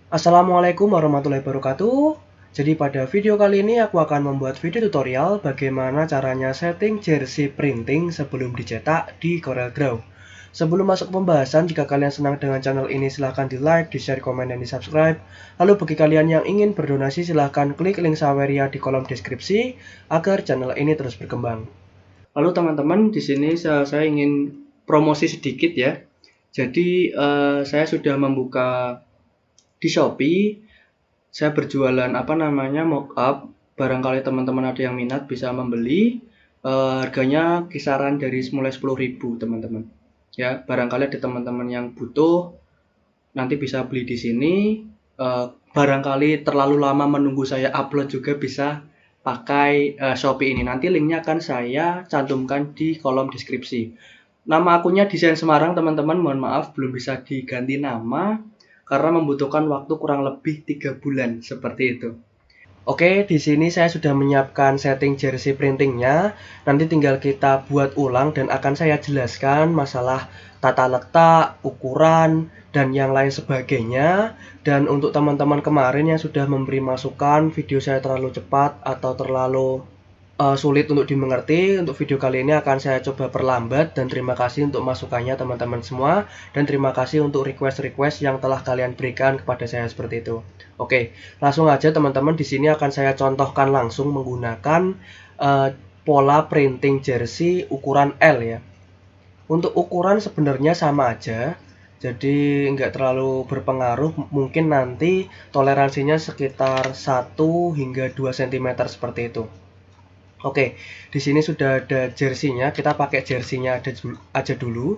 Assalamualaikum warahmatullahi wabarakatuh. Jadi pada video kali ini aku akan membuat video tutorial bagaimana caranya setting jersey printing sebelum dicetak di CorelDRAW. Sebelum masuk ke pembahasan, jika kalian senang dengan channel ini silahkan di like, di share, komen, dan di subscribe. Lalu bagi kalian yang ingin berdonasi silahkan klik link Saweria di kolom deskripsi agar channel ini terus berkembang. Lalu teman-teman, di sini saya ingin promosi sedikit ya. Jadi saya sudah membuka di Shopee, saya berjualan mockup. Barangkali teman-teman ada yang minat bisa membeli. Harganya kisaran dari mulai 10.000 teman-teman. Ya, barangkali ada teman-teman yang butuh, nanti bisa beli di sini. Barangkali terlalu lama menunggu saya upload juga bisa pakai Shopee ini. Nanti linknya akan saya cantumkan di kolom deskripsi. Nama akunnya Desain Semarang teman-teman. Mohon maaf belum bisa diganti nama karena membutuhkan waktu kurang lebih 3 bulan seperti itu. Oke, di sini saya sudah menyiapkan setting jersey printingnya. Nanti tinggal kita buat ulang dan akan saya jelaskan masalah tata letak, ukuran, dan yang lain sebagainya. Dan untuk teman-teman kemarin yang sudah memberi masukan video saya terlalu cepat atau terlalu sulit untuk dimengerti, untuk video kali ini akan saya coba perlambat. Dan terima kasih untuk masukannya teman-teman semua, dan terima kasih untuk request-request yang telah kalian berikan kepada saya seperti itu. Oke, langsung aja teman-teman. Di sini akan saya contohkan langsung menggunakan pola printing jersey ukuran L ya. Untuk ukuran sebenarnya sama aja, jadi nggak terlalu berpengaruh. Mungkin nanti toleransinya sekitar 1 hingga 2 cm seperti itu. Oke, di sini sudah ada jersey-nya. Kita pakai jersey-nya aja dulu.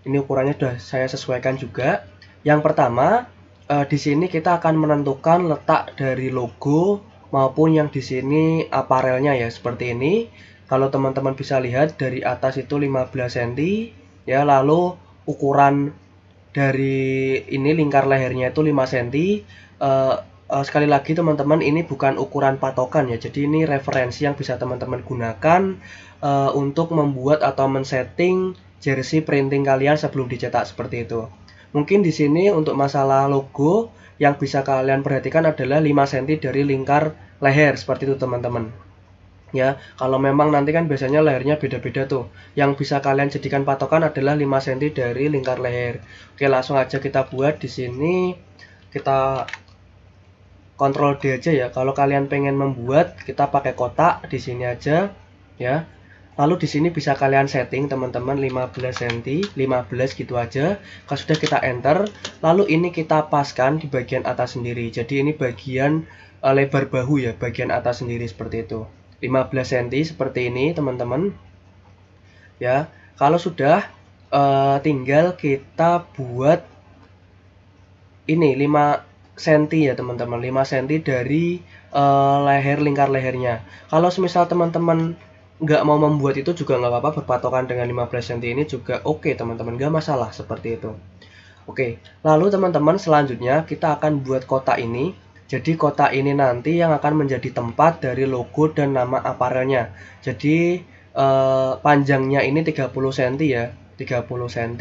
Ini ukurannya sudah saya sesuaikan juga. Yang pertama, di sini kita akan menentukan letak dari logo maupun yang di sini aparelnya ya, seperti ini. Kalau teman-teman bisa lihat dari atas itu 15 cm ya, lalu ukuran dari ini lingkar lehernya itu 5 cm. Sekali lagi teman-teman, ini bukan ukuran patokan ya, jadi ini referensi yang bisa teman-teman gunakan untuk membuat atau men-setting jersey printing kalian sebelum dicetak seperti itu. Mungkin di sini untuk masalah logo yang bisa kalian perhatikan adalah 5 cm dari lingkar leher seperti itu teman-teman. Ya, kalau memang nanti kan biasanya lehernya beda-beda tuh. Yang bisa kalian jadikan patokan adalah 5 cm dari lingkar leher. Oke, langsung aja kita buat di sini. Kita Ctrl D aja ya. Kalau kalian pengen membuat, kita pakai kotak di sini aja ya. Lalu di sini bisa kalian setting teman-teman 15 cm, 15 gitu aja. Kalau sudah kita enter, lalu ini kita paskan di bagian atas sendiri. Jadi ini bagian lebar bahu ya, bagian atas sendiri seperti itu. 15 cm seperti ini teman-teman. Ya, kalau sudah tinggal kita buat ini 5 cm ya teman-teman, 5 cm dari leher, lingkar lehernya. Kalau semisal teman-teman nggak mau membuat itu juga nggak apa-apa, berpatokan dengan 15 cm ini juga oke teman-teman, nggak masalah seperti itu. Oke, lalu teman-teman selanjutnya kita akan buat kotak ini. Jadi kotak ini nanti yang akan menjadi tempat dari logo dan nama aparelnya. Jadi panjangnya ini 30 cm ya, 30 cm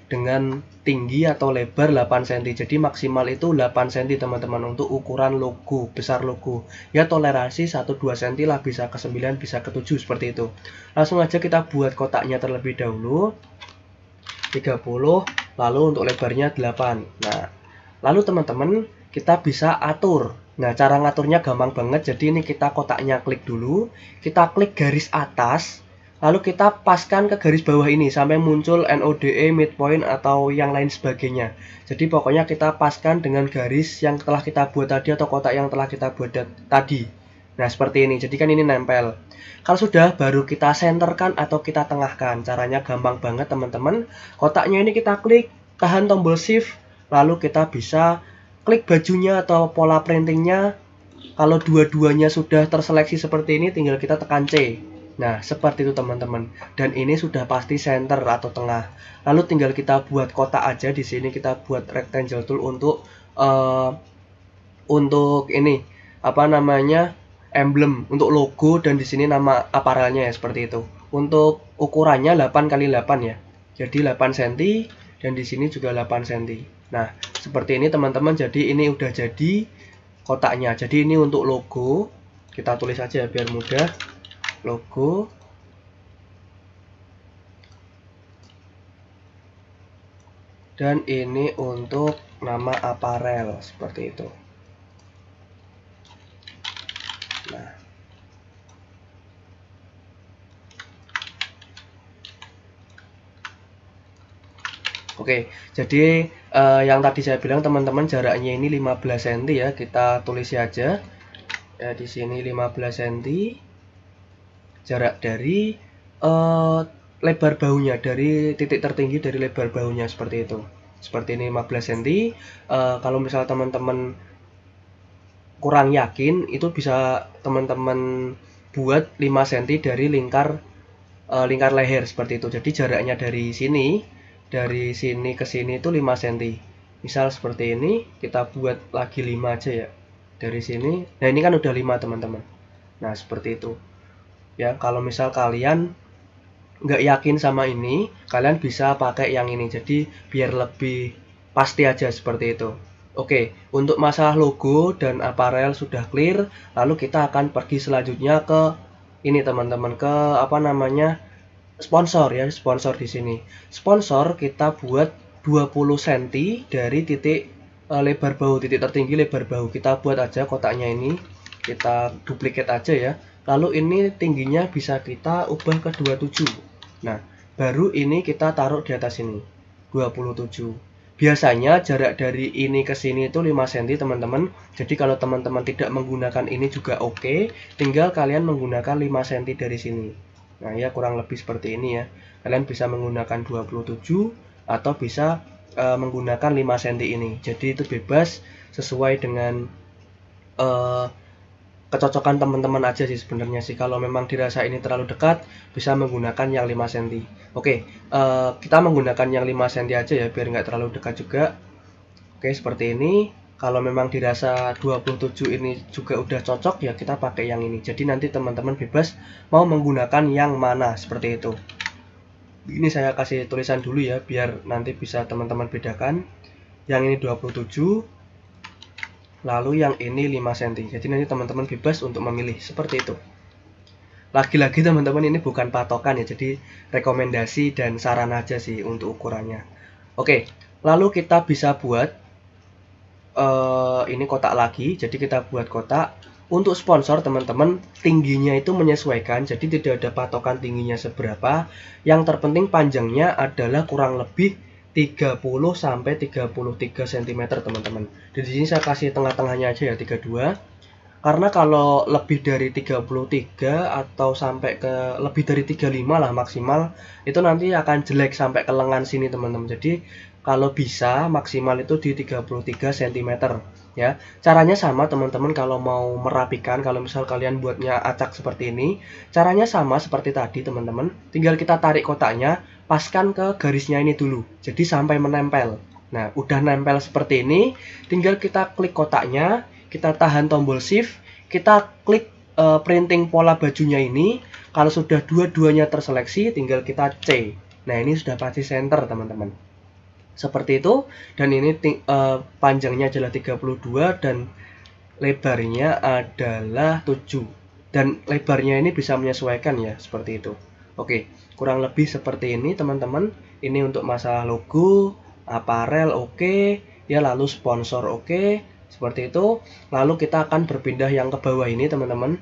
dengan tinggi atau lebar 8 cm. Jadi maksimal itu 8 cm teman-teman untuk ukuran logo, besar logo. Ya toleransi 1-2 cm lah, bisa ke 9, bisa ke 7 seperti itu. Langsung aja kita buat kotaknya terlebih dahulu. 30, lalu untuk lebarnya 8. Nah, lalu teman-teman kita bisa atur. Nah, cara ngaturnya gampang banget. Jadi ini kita kotaknya klik dulu, kita klik garis atas, lalu kita paskan ke garis bawah ini sampai muncul NODE, midpoint atau yang lain sebagainya. Jadi pokoknya kita paskan dengan garis yang telah kita buat tadi atau kotak yang telah kita buat tadi. Nah, seperti ini. Jadi kan ini nempel. Kalau sudah, baru kita senterkan atau kita tengahkan. Caranya gampang banget teman-teman. Kotaknya ini kita klik, tahan tombol shift, lalu kita bisa klik bajunya atau pola printingnya. Kalau dua-duanya sudah terseleksi seperti ini, tinggal kita tekan C. Nah, seperti itu teman-teman. Dan ini sudah pasti center atau tengah. Lalu tinggal kita buat kotak aja. Di sini kita buat rectangle tool untuk ini emblem untuk logo, dan di sini nama aparelnya ya seperti itu. Untuk ukurannya 8 x 8 ya. Jadi 8 cm dan di sini juga 8 cm. Nah, seperti ini teman-teman. Jadi ini udah jadi kotaknya. Jadi ini untuk logo. Kita tulis aja biar mudah. Logo. Dan ini untuk nama aparel seperti itu. Nah, oke, jadi yang tadi saya bilang teman-teman jaraknya ini 15 cm ya. Kita tulis aja. Ya, di sini 15 cm. Jarak dari lebar bahunya, dari titik tertinggi dari lebar bahunya seperti itu. Seperti ini 15 cm. Kalau misal teman-teman kurang yakin, itu bisa teman-teman buat 5 cm dari lingkar leher seperti itu. Jadi jaraknya dari sini ke sini itu 5 cm. Misal seperti ini, kita buat lagi 5 aja ya. Dari sini. Nah, ini kan udah 5 teman-teman. Nah, seperti itu. Ya, kalau misal kalian nggak yakin sama ini, kalian bisa pakai yang ini. Jadi biar lebih pasti aja seperti itu. Oke, untuk masalah logo dan aparel sudah clear. Lalu kita akan pergi selanjutnya ke ini teman-teman, ke apa namanya, sponsor ya, sponsor di sini. Sponsor kita buat 20 cm dari titik lebar bahu, titik tertinggi lebar bahu. Kita buat aja kotaknya ini. Kita duplicate aja ya. Lalu ini tingginya bisa kita ubah ke 27. Nah, baru ini kita taruh di atas ini. 27. Biasanya jarak dari ini ke sini itu 5 cm teman-teman. Jadi kalau teman-teman tidak menggunakan ini juga oke. Tinggal kalian menggunakan 5 cm dari sini. Nah, ya kurang lebih seperti ini ya. Kalian bisa menggunakan 27 atau bisa menggunakan 5 cm ini. Jadi itu bebas sesuai dengan kecocokan teman-teman aja sih sebenarnya sih. Kalau memang dirasa ini terlalu dekat, bisa menggunakan yang 5 cm. Oke, kita menggunakan yang 5 cm aja ya, biar nggak terlalu dekat juga. Oke, seperti ini. Kalau memang dirasa 27 ini juga udah cocok, ya kita pakai yang ini. Jadi nanti teman-teman bebas mau menggunakan yang mana, seperti itu. Ini saya kasih tulisan dulu ya, biar nanti bisa teman-teman bedakan. Yang ini 27, lalu yang ini 5 cm. Jadi nanti teman-teman bebas untuk memilih seperti itu. Lagi-lagi teman-teman, ini bukan patokan ya, jadi rekomendasi dan saran aja sih untuk ukurannya. Oke, lalu kita bisa buat ini kotak lagi. Jadi kita buat kotak. Untuk sponsor teman-teman, tingginya itu menyesuaikan, jadi tidak ada patokan tingginya seberapa. Yang terpenting panjangnya adalah kurang lebih 30 sampai 33 cm teman-teman. Di sini saya kasih tengah-tengahnya aja ya, 32. Karena kalau lebih dari 33 atau sampai ke lebih dari 35 lah maksimal, itu nanti akan jelek sampai ke lengan sini teman-teman. Jadi kalau bisa maksimal itu di 33 cm ya. Caranya sama teman-teman, kalau mau merapikan, kalau misal kalian buatnya acak seperti ini, caranya sama seperti tadi teman-teman. Tinggal kita tarik kotaknya, paskan ke garisnya ini dulu. Jadi sampai menempel. Nah, udah nempel seperti ini, tinggal kita klik kotaknya, kita tahan tombol shift, kita klik printing pola bajunya ini. Kalau sudah dua-duanya terseleksi, tinggal kita C. Nah, ini sudah pasti center teman-teman. Seperti itu. Dan ini panjangnya adalah 32 dan lebarnya adalah 7. Dan lebarnya ini bisa menyesuaikan ya, seperti itu. Oke, kurang lebih seperti ini teman-teman. Ini untuk masalah logo, aparel oke, ya, lalu sponsor oke. Seperti itu. Lalu kita akan berpindah yang ke bawah ini teman-teman.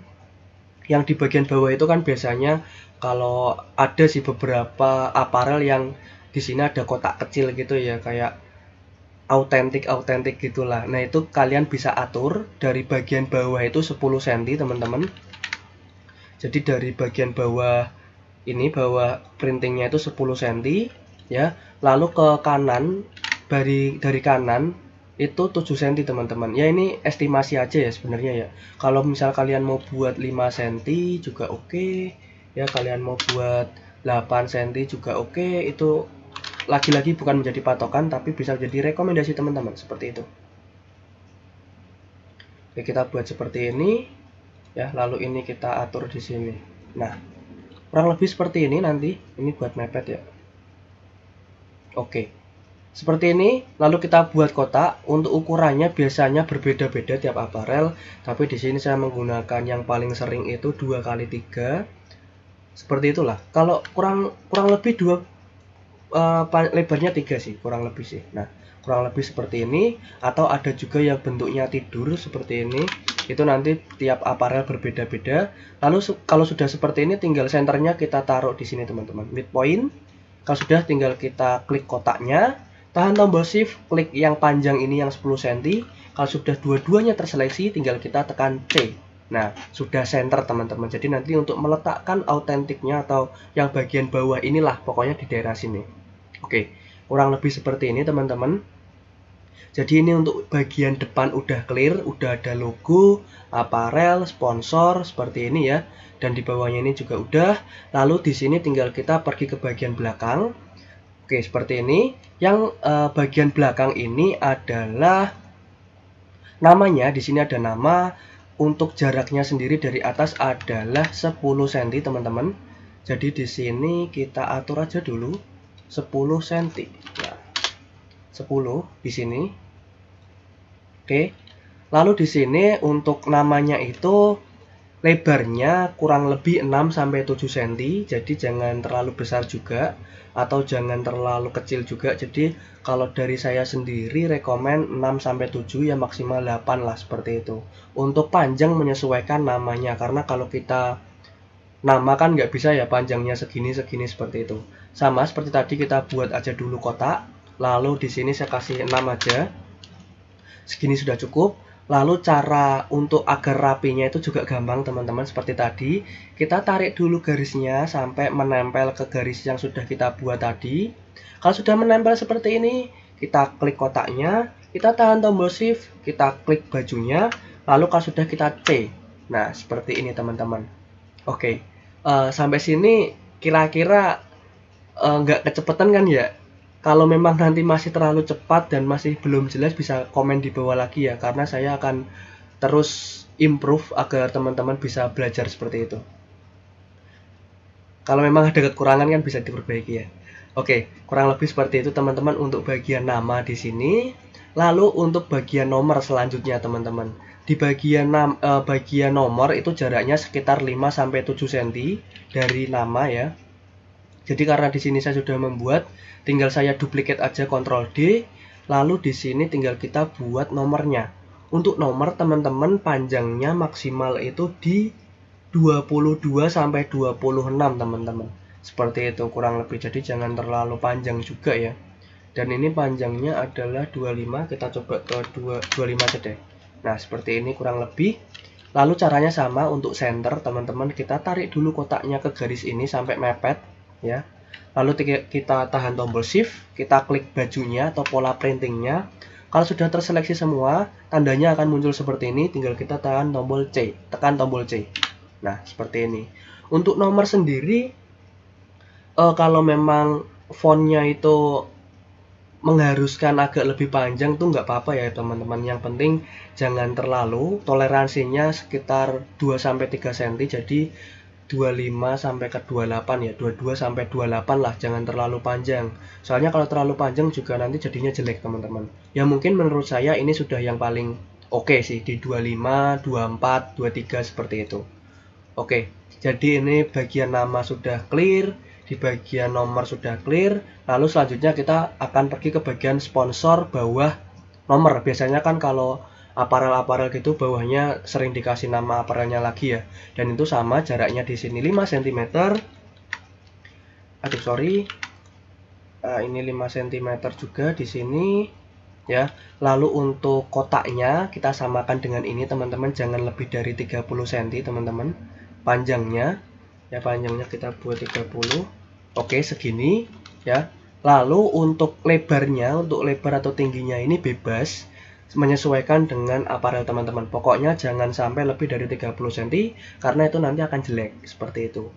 Yang di bagian bawah itu kan biasanya kalau ada sih beberapa aparel yang di sini ada kotak kecil gitu ya, kayak autentik gitulah. Nah, itu kalian bisa atur dari bagian bawah itu 10 cm teman-teman. Jadi dari bagian bawah ini, bawah printingnya itu 10 cm ya. Lalu ke kanan, dari kanan itu 7 cm teman-teman. Ya, ini estimasi aja ya sebenarnya ya. Kalau misal kalian mau buat 5 cm juga oke. Ya, kalian mau buat 8 cm juga oke. Itu lagi-lagi bukan menjadi patokan, tapi bisa jadi rekomendasi teman-teman seperti itu. Oke, kita buat seperti ini ya. Lalu ini kita atur di sini. Nah, kurang lebih seperti ini nanti. Ini buat mepet ya. Oke. Seperti ini, lalu kita buat kotak. Untuk ukurannya biasanya berbeda-beda tiap aparel, tapi di sini saya menggunakan yang paling sering itu 2x3. Seperti itulah. Kalau kurang lebih lebarnya 3 sih, kurang lebih sih. Nah, kurang lebih seperti ini, atau ada juga yang bentuknya tidur seperti ini. Itu nanti tiap aparel berbeda-beda. Lalu kalau sudah seperti ini, tinggal senternya kita taruh di sini teman-teman, midpoint. Kalau sudah, tinggal kita klik kotaknya, tahan tombol shift, klik yang panjang ini yang 10 cm. Kalau sudah dua-duanya terseleksi, tinggal kita tekan C. Nah, sudah center teman-teman. Jadi nanti untuk meletakkan autentiknya atau yang bagian bawah inilah pokoknya di daerah sini. Oke, kurang lebih seperti ini teman-teman. Jadi ini untuk bagian depan udah clear, udah ada logo, aparel, sponsor seperti ini ya. Dan di bawahnya ini juga udah. Lalu di sini tinggal kita pergi ke bagian belakang. Oke, seperti ini. Yang bagian belakang ini adalah namanya. Di sini ada nama. Untuk jaraknya sendiri dari atas adalah 10 cm teman-teman. Jadi di sini kita atur aja dulu 10 cm. Ya. 10 di sini. Oke. Lalu di sini untuk namanya itu lebarnya kurang lebih 6-7 cm. Jadi jangan terlalu besar juga atau jangan terlalu kecil juga. Jadi kalau dari saya sendiri rekomen 6-7 ya, maksimal 8 lah seperti itu. Untuk panjang menyesuaikan namanya, karena kalau kita nama kan nggak bisa ya panjangnya segini seperti itu. Sama seperti tadi, kita buat aja dulu kotak. Lalu di sini saya kasih 6 aja. Segini sudah cukup. Lalu cara untuk agar rapinya itu juga gampang teman-teman, seperti tadi. Kita tarik dulu garisnya sampai menempel ke garis yang sudah kita buat tadi. Kalau sudah menempel seperti ini, kita klik kotaknya, kita tahan tombol shift, kita klik bajunya, lalu kalau sudah kita C. Nah, seperti ini teman-teman. Oke, sampai sini kira-kira nggak kecepatan kan ya? Kalau memang nanti masih terlalu cepat dan masih belum jelas, bisa komen di bawah lagi ya, karena saya akan terus improve agar teman-teman bisa belajar seperti itu. Kalau memang ada kekurangan kan bisa diperbaiki ya. Oke, kurang lebih seperti itu teman-teman untuk bagian nama di sini. Lalu untuk bagian nomor selanjutnya teman-teman. Di bagian nomor itu jaraknya sekitar 5-7 cm dari nama ya. Jadi karena di sini saya sudah membuat, tinggal saya duplicate aja, Ctrl D, lalu di sini tinggal kita buat nomornya. Untuk nomor teman-teman panjangnya maksimal itu di 22-26 teman-teman. Seperti itu kurang lebih. Jadi jangan terlalu panjang juga ya. Dan ini panjangnya adalah 25, kita coba ke 25 aja deh. Nah, seperti ini kurang lebih. Lalu caranya sama untuk center teman-teman, kita tarik dulu kotaknya ke garis ini sampai mepet ya. Lalu kita tahan tombol shift, kita klik bajunya atau pola printingnya. Kalau sudah terseleksi semua, tandanya akan muncul seperti ini, tinggal kita tahan tombol C, tekan tombol C. Nah, seperti ini. Untuk nomor sendiri, kalau memang fontnya itu mengharuskan agak lebih panjang tuh nggak apa-apa ya teman-teman. Yang penting jangan terlalu, toleransinya sekitar 2-3 cm. Jadi 25 sampai ke 28 ya, 22 sampai 28 lah, jangan terlalu panjang. Soalnya kalau terlalu panjang juga nanti jadinya jelek teman-teman. Ya mungkin menurut saya ini sudah yang paling oke sih, di 25, 24, 23 seperti itu. Oke, jadi ini bagian nama sudah clear, di bagian nomor sudah clear. Lalu selanjutnya kita akan pergi ke bagian sponsor bawah nomor. Biasanya kan kalau aparel-aparel gitu bawahnya sering dikasih nama aparelnya lagi ya. Dan itu sama, jaraknya di sini 5 cm. Aduh sorry. Ini 5 cm juga di sini ya. Lalu untuk kotaknya kita samakan dengan ini teman-teman, jangan lebih dari 30 cm teman-teman. Panjangnya ya, panjangnya kita buat 30. Oke, segini ya. Lalu untuk lebarnya, untuk lebar atau tingginya ini bebas, menyesuaikan dengan aparel teman-teman. Pokoknya jangan sampai lebih dari 30 cm karena itu nanti akan jelek seperti itu.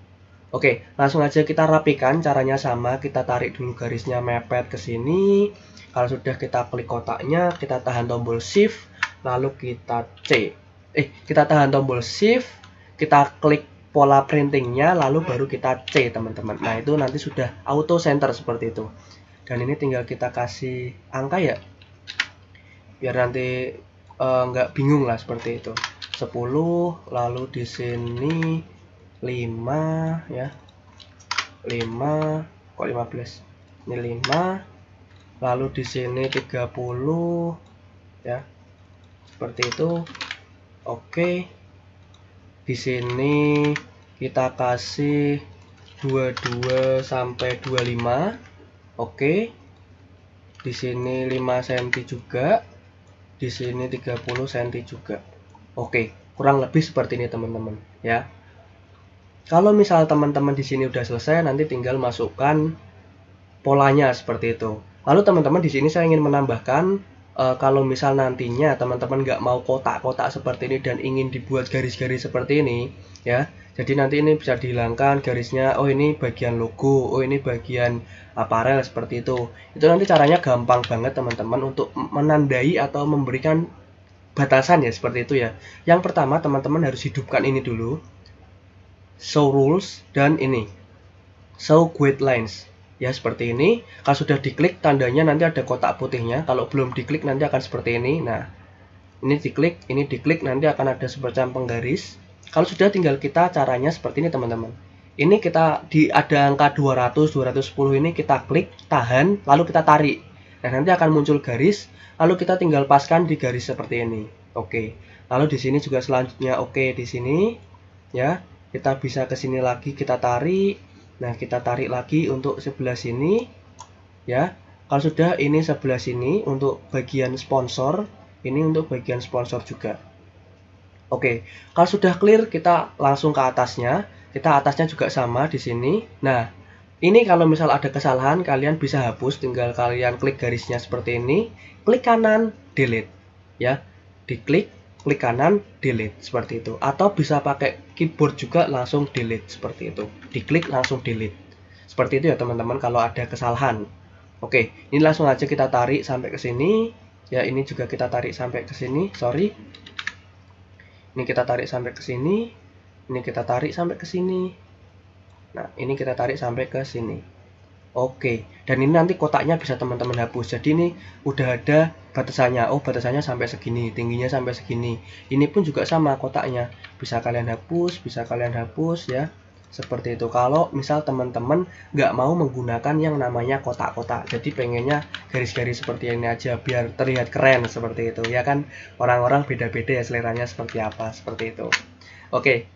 Oke, langsung aja kita rapikan. Caranya sama, kita tarik dulu garisnya mepet ke sini. Kalau sudah, kita klik kotaknya, kita tahan tombol shift, lalu kita C. Kita tahan tombol shift, kita klik pola printingnya, lalu baru kita C teman-teman. Nah, itu nanti sudah auto center seperti itu. dan ini tinggal kita kasih angka ya, biar nanti nggak bingung lah seperti itu. 10, lalu di sini 5 ya, 5 kok 15, ini 5, lalu di sini 30 ya, seperti itu. Oke, di sini kita kasih 22 sampai 25. Oke, di sini 5 cm juga, di sini 30 cm juga. Oke, kurang lebih seperti ini teman-teman ya. Kalau misal teman-teman di sini udah selesai, nanti tinggal masukkan polanya seperti itu. Lalu teman-teman di sini saya ingin menambahkan, kalau misal nantinya teman-teman nggak mau kotak-kotak seperti ini dan ingin dibuat garis-garis seperti ini ya, jadi nanti ini bisa dihilangkan garisnya. Oh ini bagian logo, oh ini bagian aparel, seperti itu. Itu nanti caranya gampang banget teman-teman untuk menandai atau memberikan batasan ya, seperti itu ya. Yang pertama teman-teman harus hidupkan ini dulu, show rules, dan ini show guidelines ya, seperti ini. Kalau sudah diklik tandanya nanti ada kotak putihnya, kalau belum diklik nanti akan seperti ini. Nah ini diklik nanti akan ada semacam penggaris. Kalau sudah, tinggal kita caranya seperti ini teman-teman. Ini kita ada angka 200 210 ini kita klik, tahan, lalu kita tarik. Nah nanti akan muncul garis, lalu kita tinggal paskan di garis seperti ini. Oke, lalu di sini juga selanjutnya. Oke, di sini ya, kita bisa ke sini lagi, kita tarik. Nah kita tarik lagi untuk sebelah sini ya. Kalau sudah, ini sebelah sini untuk bagian sponsor, ini untuk bagian sponsor juga. Oke, kalau sudah clear kita langsung ke atasnya. Kita atasnya juga sama di sini. Nah ini kalau misal ada kesalahan kalian bisa hapus, tinggal kalian klik garisnya seperti ini, klik kanan, delete ya, diklik, klik kanan, delete, seperti itu. Atau bisa pakai keyboard juga, langsung delete, seperti itu. Diklik langsung delete, seperti itu ya teman-teman kalau ada kesalahan. Oke, ini langsung aja kita tarik sampai ke sini ya. Ini juga kita tarik sampai ke sini, sorry. Ini kita tarik sampai ke sini, ini kita tarik sampai ke sini. Nah ini kita tarik sampai ke sini. Oke, dan ini nanti kotaknya bisa teman-teman hapus. Jadi ini udah ada batasannya. Oh batasannya sampai segini, tingginya sampai segini. Ini pun juga sama kotaknya, bisa kalian hapus ya, seperti itu. Kalau misal teman-teman nggak mau menggunakan yang namanya kotak-kotak, jadi pengennya garis-garis seperti ini aja biar terlihat keren, seperti itu ya kan. Orang-orang beda-beda ya seleranya seperti apa, seperti itu. Oke,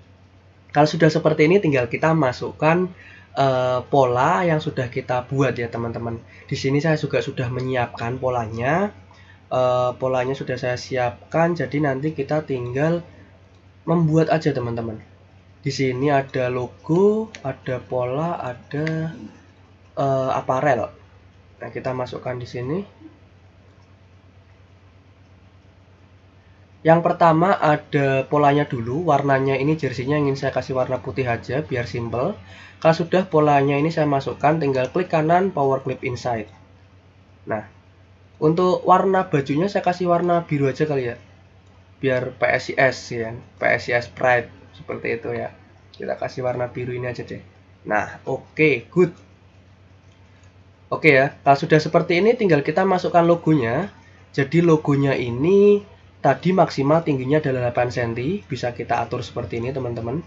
kalau sudah seperti ini tinggal kita masukkan pola yang sudah kita buat ya teman-teman. Di sini saya juga sudah menyiapkan polanya. Polanya sudah saya siapkan, jadi nanti kita tinggal membuat aja teman-teman. Di sini ada logo, ada pola, ada aparel. Nah kita masukkan di sini. Yang pertama ada polanya dulu, warnanya ini jersinya ingin saya kasih warna putih aja biar simple. Kalau sudah polanya ini saya masukkan, tinggal klik kanan, power clip inside. Nah untuk warna bajunya saya kasih warna biru aja kali ya, biar PSIS ya, PSIS Pride, seperti itu ya. Kita kasih warna biru ini aja deh. Nah oke, good. Oke ya, kalau sudah seperti ini tinggal kita masukkan logonya. Jadi logonya ini tadi maksimal tingginya adalah 8 cm, bisa kita atur seperti ini teman-teman.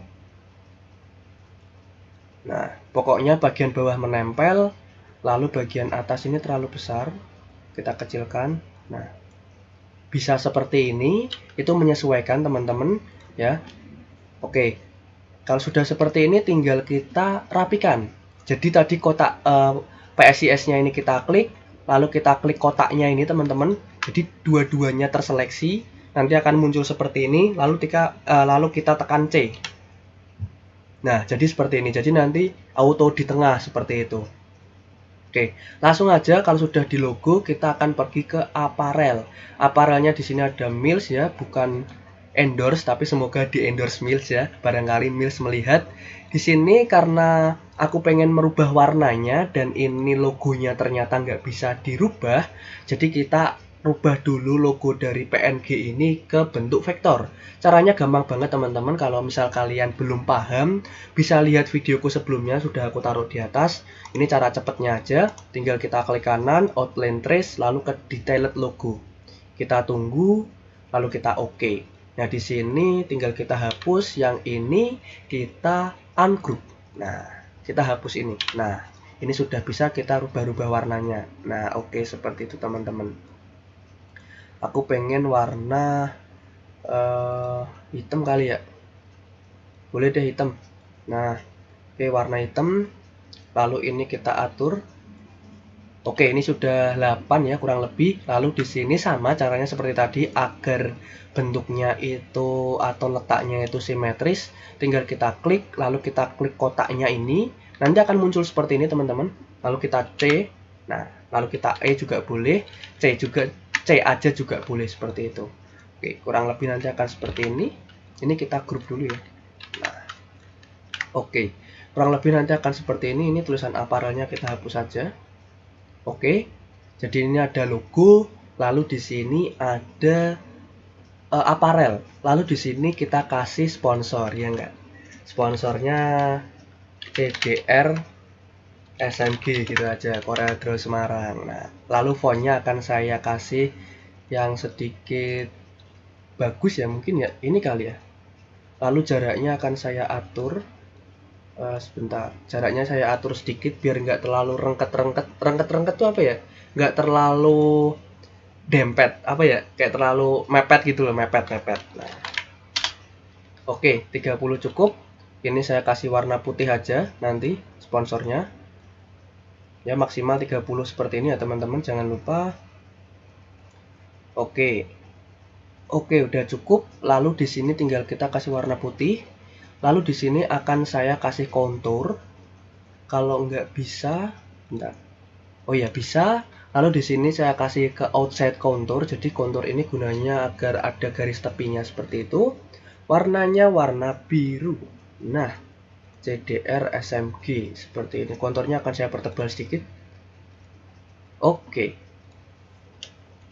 Nah pokoknya bagian bawah menempel, lalu bagian atas ini terlalu besar, kita kecilkan. Nah bisa seperti ini, itu menyesuaikan teman-teman ya. Oke, kalau sudah seperti ini tinggal kita rapikan. Jadi tadi kotak PSIS-nya ini kita klik, lalu kita klik kotaknya ini teman-teman. Jadi dua-duanya terseleksi, nanti akan muncul seperti ini, lalu kita tekan C. Nah jadi seperti ini, jadi nanti auto di tengah seperti itu. Oke, langsung aja kalau sudah di logo kita akan pergi ke aparel. Aparelnya di sini ada Mills ya, bukan endorse tapi semoga di endorse Mills ya. Barangkali Mills melihat. Di sini karena aku pengen merubah warnanya dan ini logonya ternyata nggak bisa dirubah, jadi kita rubah dulu logo dari PNG ini ke bentuk vektor. Caranya gampang banget teman-teman. Kalau misal kalian belum paham, bisa lihat videoku sebelumnya, sudah aku taruh di atas. Ini cara cepatnya aja, tinggal kita klik kanan, outline trace, lalu ke detailed logo. Kita tunggu, lalu kita oke. Nah, di sini tinggal kita hapus, yang ini kita ungroup. Nah, kita hapus ini. Nah, ini sudah bisa kita rubah-rubah warnanya. Nah, oke, seperti itu teman-teman. Aku pengen warna hitam kali ya, boleh deh hitam. Nah, oke, warna hitam, lalu ini kita atur. Oke, ini sudah 8 ya kurang lebih. Lalu di sini sama caranya seperti tadi, agar bentuknya itu atau letaknya itu simetris, tinggal kita klik, lalu kita klik kotaknya ini, nanti akan muncul seperti ini teman-teman. Lalu kita C, nah lalu kita E juga boleh, C aja juga boleh, seperti itu. Oke, kurang lebih nanti akan seperti ini. Ini kita grup dulu ya. Nah, oke, kurang lebih nanti akan seperti ini. Ini tulisan aparelnya kita hapus saja. Oke, jadi ini ada logo, lalu di sini ada aparel, lalu di sini kita kasih sponsor ya enggak? Sponsornya CDR SMG gitu aja, CorelDRAW Semarang. Nah, lalu fontnya akan saya kasih yang sedikit bagus ya, mungkin ya ini kali ya. Lalu jaraknya akan saya atur, sebentar, jaraknya saya atur sedikit biar nggak terlalu rengket tuh apa ya, nggak terlalu dempet, apa ya, kayak terlalu mepet gitu loh, mepet. Nah, oke, 30 cukup. Ini saya kasih warna putih aja nanti sponsornya ya, maksimal 30 seperti ini ya teman-teman, jangan lupa. Oke, udah cukup. Lalu di sini tinggal kita kasih warna putih. Lalu di sini akan saya kasih kontur. Kalau nggak bisa, bentar. Oh ya, bisa. Lalu di sini saya kasih ke outside contour. Jadi kontur ini gunanya agar ada garis tepinya seperti itu. Warnanya warna biru. Nah, CDR SMG seperti ini. Konturnya akan saya pertebal sedikit. Oke.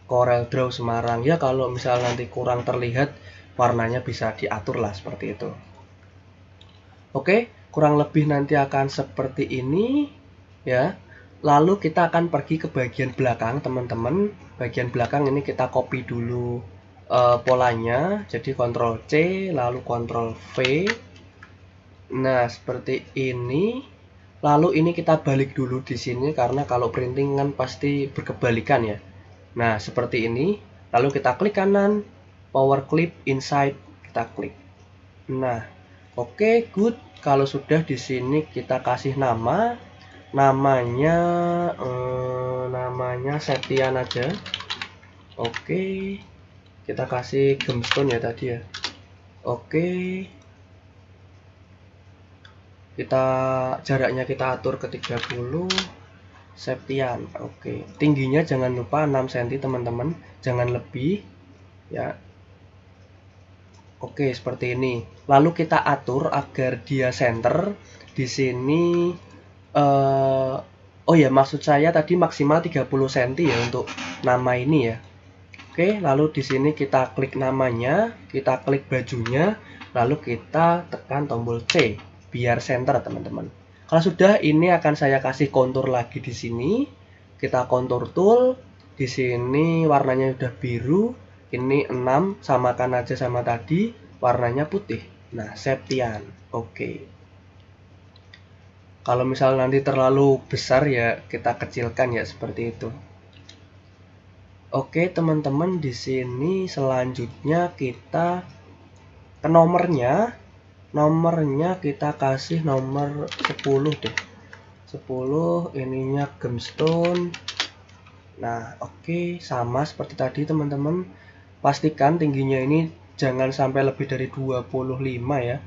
CorelDRAW Semarang ya, kalau misal nanti kurang terlihat warnanya bisa diatur lah seperti itu. Oke, kurang lebih nanti akan seperti ini ya. Lalu kita akan pergi ke bagian belakang teman-teman. Bagian belakang ini kita copy dulu polanya. Jadi Ctrl C lalu Ctrl V. Nah, seperti ini. Lalu ini kita balik dulu di sini karena kalau printing kan pasti berkebalikan ya. Nah, seperti ini. Lalu kita klik kanan, power clip inside, kita klik. Nah, oke, good. Kalau sudah di sini kita kasih nama. Namanya Septian aja. Oke. Kita kasih gemstone ya tadi ya. Oke. Jaraknya kita atur ke 30. Septian. Oke. Tingginya jangan lupa 6 cm teman-teman, jangan lebih ya. Oke, seperti ini. Lalu kita atur agar dia center. Di sini oh ya, maksud saya tadi maksimal 30 cm ya untuk nama ini ya. Oke, lalu di sini kita klik namanya, kita klik bajunya, lalu kita tekan tombol C biar center teman-teman. Kalau sudah, ini akan saya kasih kontur lagi di sini. Kita kontur tool. Di sini warnanya udah biru. Ini 6, samakan aja sama tadi, warnanya putih. Nah, Septian. Oke. Kalau misal nanti terlalu besar ya kita kecilkan ya, seperti itu. Oke, teman-teman, di sini selanjutnya kita ke nomornya. Nomornya kita kasih nomor 10 deh. 10, ininya gemstone. Nah, oke, sama seperti tadi teman-teman. Pastikan tingginya ini jangan sampai lebih dari 25 ya.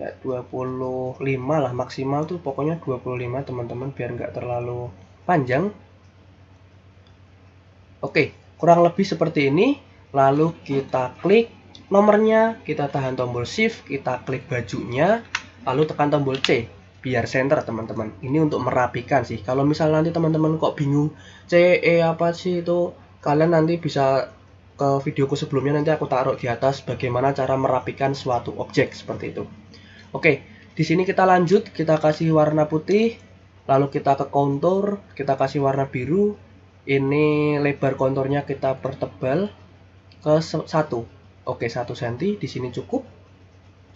Ya, 25 lah maksimal tuh, pokoknya 25 teman-teman, biar nggak terlalu panjang. Oke, kurang lebih seperti ini. Lalu kita klik nomornya, kita tahan tombol shift, kita klik bajunya, lalu tekan tombol C biar center teman-teman. Ini untuk merapikan sih. Kalau misal nanti teman-teman kok bingung, C, E apa sih itu, kalian nanti bisa ke videoku sebelumnya, nanti aku taruh di atas bagaimana cara merapikan suatu objek seperti itu. Oke, di sini kita lanjut, kita kasih warna putih, lalu kita ke kontur, kita kasih warna biru. Ini lebar konturnya kita pertebal ke 1. Oke, 1 cm di sini cukup.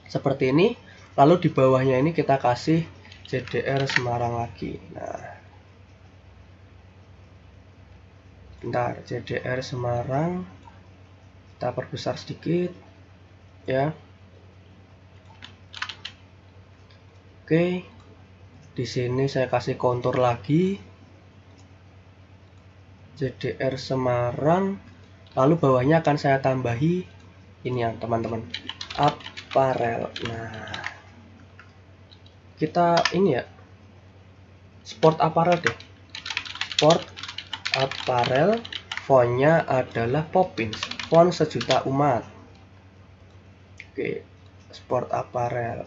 Seperti ini. Lalu di bawahnya ini kita kasih JDR Semarang lagi. Nah, bentar, JDR Semarang kita perbesar sedikit ya. Oke, di sini saya kasih kontur lagi JDR Semarang, lalu bawahnya akan saya tambahi ini ya teman-teman, apparel. Nah, kita ini ya, sport apparel deh, sport apparel, fontnya adalah Poppins, font sejuta umat. Oke, sport apparel,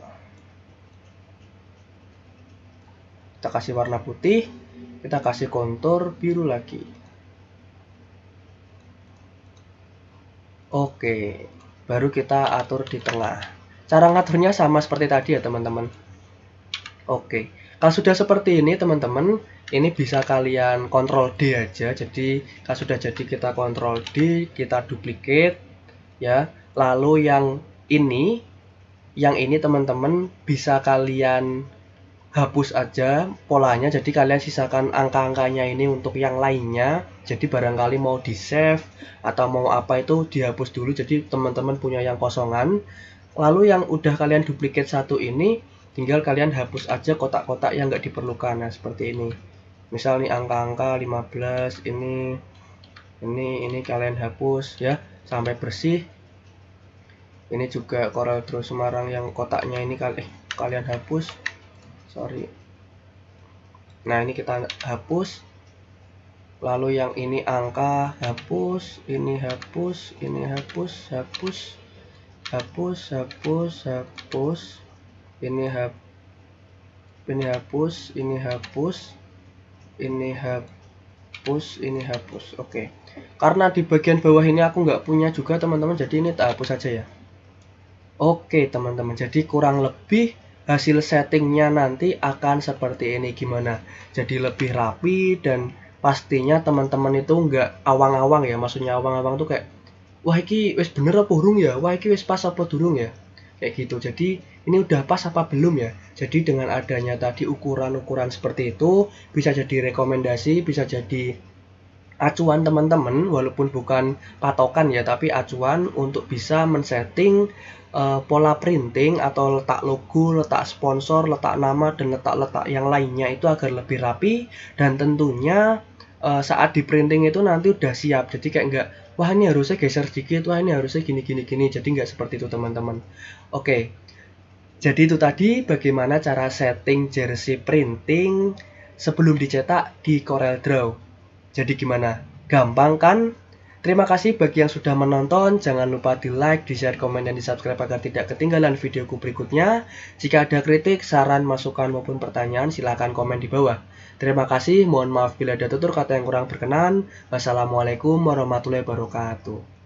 kita kasih warna putih, kita kasih kontur biru lagi. Oke, baru kita atur di tengah. Cara ngaturnya sama seperti tadi ya teman-teman. Oke, kalau sudah seperti ini teman-teman, ini bisa kalian Ctrl D aja. Jadi kalau sudah jadi kita Ctrl D, kita duplicate ya. Lalu yang ini teman-teman bisa kalian hapus aja polanya, jadi kalian sisakan angka-angkanya ini untuk yang lainnya. Jadi barangkali mau di save atau mau apa itu dihapus dulu, jadi teman-teman punya yang kosongan. Lalu yang udah kalian duplicate satu ini tinggal kalian hapus aja kotak-kotak yang nggak diperlukan. Nah, seperti ini. Misal nih angka-angka 15 ini kalian hapus ya sampai bersih. Ini juga CorelDRAW Semarang yang kotaknya ini kalian hapus. Sorry. Nah, ini kita hapus. Lalu yang ini angka hapus, ini hapus, ini hapus, hapus, hapus, hapus, hapus. Ini hapus, ini hapus, ini hapus, ini hapus. Oke. Karena di bagian bawah ini aku nggak punya juga teman-teman, jadi ini tak hapus aja ya. Oke teman-teman, jadi kurang lebih hasil settingnya nanti akan seperti ini. Gimana? Jadi lebih rapi dan pastinya teman-teman itu nggak awang-awang ya. Maksudnya awang-awang tuh kayak, wah iki wis bener apa durung ya? Wah iki wis pas apa durung ya? Kayak gitu. Jadi ini udah pas apa belum ya? Jadi dengan adanya tadi ukuran-ukuran seperti itu bisa jadi rekomendasi, bisa jadi acuan teman-teman, walaupun bukan patokan ya, tapi acuan untuk bisa men-setting pola printing atau letak logo, letak sponsor, letak nama, dan letak-letak yang lainnya itu agar lebih rapi. Dan tentunya saat di printing itu nanti udah siap, jadi kayak nggak, wah ini harusnya geser sedikit, wah ini harusnya gini, jadi nggak seperti itu teman-teman. Oke, jadi itu tadi bagaimana cara setting jersey printing sebelum dicetak di CorelDRAW. Jadi gimana? Gampang kan? Terima kasih bagi yang sudah menonton. Jangan lupa di like, di share, komen, dan di subscribe agar tidak ketinggalan videoku berikutnya. Jika ada kritik, saran, masukan, maupun pertanyaan, silahkan komen di bawah. Terima kasih. Mohon maaf bila ada tutur kata yang kurang berkenan. Wassalamualaikum warahmatullahi wabarakatuh.